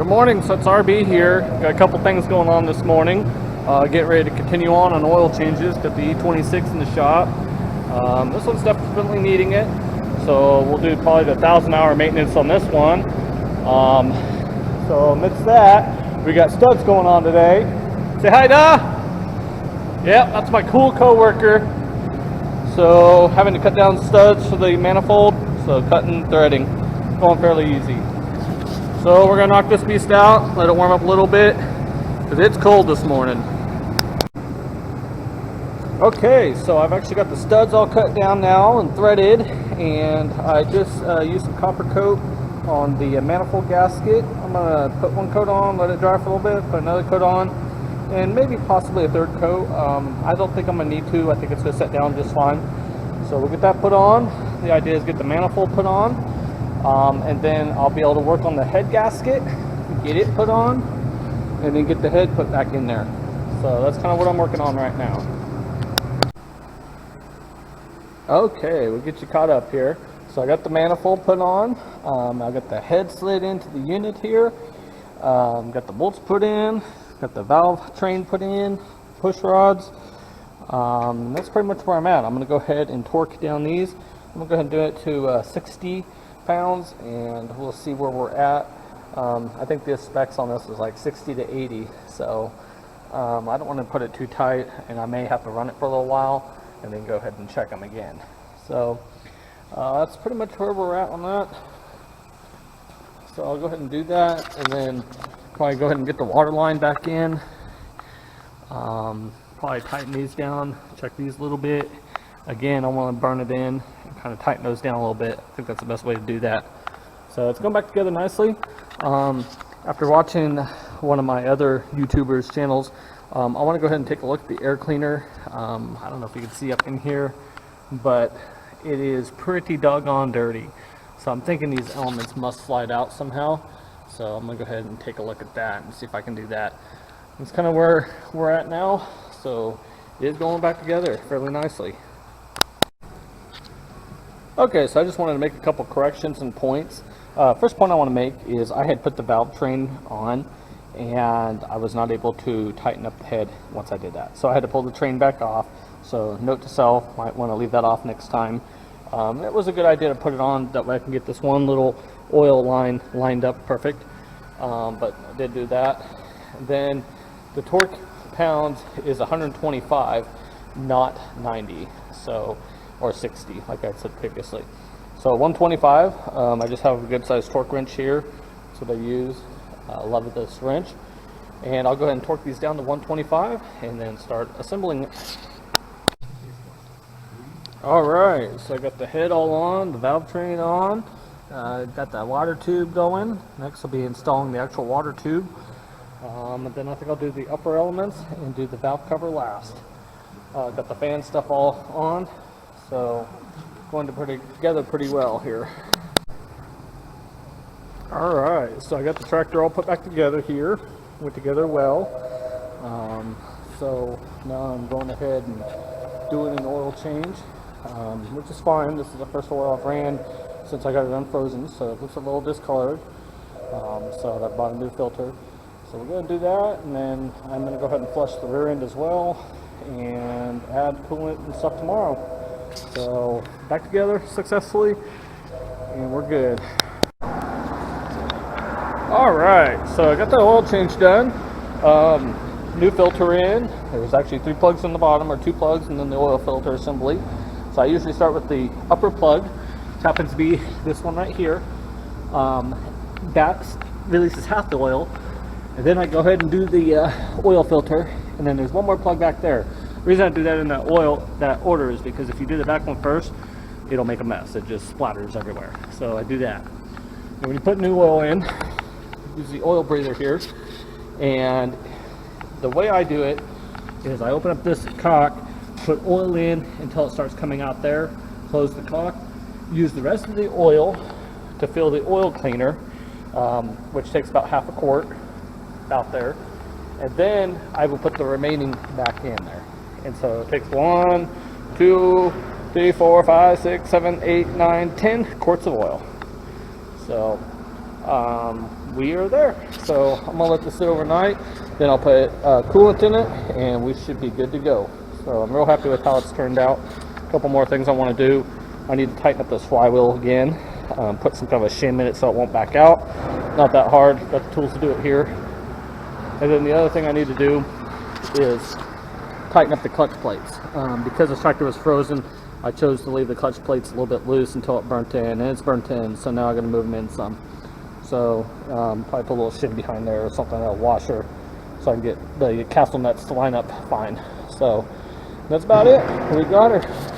Good morning, so it's RB here. Got a couple things going on this morning. Getting ready to continue on oil changes. Got the E26 in the shop. This one's definitely needing it. So we'll do probably the 1,000-hour maintenance on this one. So amidst that, we got studs going on today. Say hi, Da! Yep, that's my cool coworker. So having to cut down studs for the manifold. So cutting, threading, going fairly easy. So we're gonna knock this beast out, let it warm up a little bit, because it's cold this morning. Okay, so I've actually got the studs all cut down now and threaded, and I just used some copper coat on the manifold gasket. I'm gonna put one coat on, let it dry for a little bit, put another coat on, and maybe possibly a third coat. I don't think I'm gonna need to. I think it's gonna set down just fine. So we'll get that put on. The idea is get the manifold put on. And then I'll be able to work on the head gasket, get it put on, and then get the head put back in there. So that's kind of what I'm working on right now. Okay, we'll get you caught up here. So I got the manifold put on. I got the head slid into the unit here. Got the bolts put in. Got the valve train put in. Push rods. That's pretty much where I'm at. I'm going to go ahead and torque down these. I'm going to go ahead and do it to 60 pounds, and we'll see where we're at. I think the specs on this is like 60 to 80, so I don't want to put it too tight, and I may have to run it for a little while and then go ahead and check them again. So that's pretty much where we're at on that. So I'll go ahead and do that, and then probably go ahead and get the water line back in. Probably tighten these down, check these a little bit. Again, I want to burn it in and kind of tighten those down a little bit. I think that's the best way to do that. So it's going back together nicely. After watching one of my other YouTubers' channels, I want to go ahead and take a look at the air cleaner. I don't know if you can see up in here, but it is pretty doggone dirty. So I'm thinking these elements must slide out somehow. So I'm going to go ahead and take a look at that and see if I can do that. That's kind of where we're at now. So it is going back together fairly nicely. Okay, so I just wanted to make a couple corrections and points. First point I want to make is I had put the valve train on, and I was not able to tighten up the head once I did that. So I had to pull the train back off. So note to self, might want to leave that off next time. It was a good idea to put it on, that way I can get this one little oil line lined up perfect. But I did do that. And then the torque pounds is 125, not 90. So, or 60, like I said previously. So 125, I just have a good sized torque wrench here. That's what I use. I love this wrench. And I'll go ahead and torque these down to 125 and then start assembling it. Alright, so I got the head all on, the valve train on, got that water tube going. Next I'll be installing the actual water tube. And then I think I'll do the upper elements and do the valve cover last. Got the fan stuff all on. So going to put it together pretty well here. Alright, so I got the tractor all put back together here. Went together well. So now I'm going ahead and doing an oil change, which is fine. This is the first oil I've ran since I got it unfrozen, so it looks a little discolored. So I bought a new filter. So we're going to do that, and then I'm going to go ahead and flush the rear end as well and add coolant and stuff tomorrow. So back together successfully, and we're good. Alright, so I got the oil change done. New filter in. There's actually 3 plugs on the bottom, or 2 plugs, and then the oil filter assembly. So I usually start with the upper plug, which happens to be this one right here. That releases half the oil, and then I go ahead and do the oil filter, and then there's one more plug back there. The reason I do that in that order is because if you do the back one first, it'll make a mess. It just splatters everywhere. So I do that. And when you put new oil in, use the oil breather here, and the way I do it is I open up this cock, put oil in until it starts coming out there, close the cock, use the rest of the oil to fill the oil cleaner, which takes about half a quart out there, and then I will put the remaining back in there. And so it takes 1, 2, 3, 4, 5, 6, 7, 8, 9, 10 quarts of oil. So we are there. So I'm gonna let this sit overnight, then I'll put coolant in it, and we should be good to go. So I'm real happy with how it's turned out. A couple more things I want to do. I need to tighten up this flywheel again, put some kind of a shim in it so it won't back out. Not that hard, got the tools to do it here. And then the other thing I need to do is tighten up the clutch plates. Because this tractor was frozen, I chose to leave the clutch plates a little bit loose until it burnt in, and it's burnt in, so now I'm going to move them in some. So probably put a little shim behind there or something, a washer, so I can get the castle nuts to line up fine. So that's about it. We got her.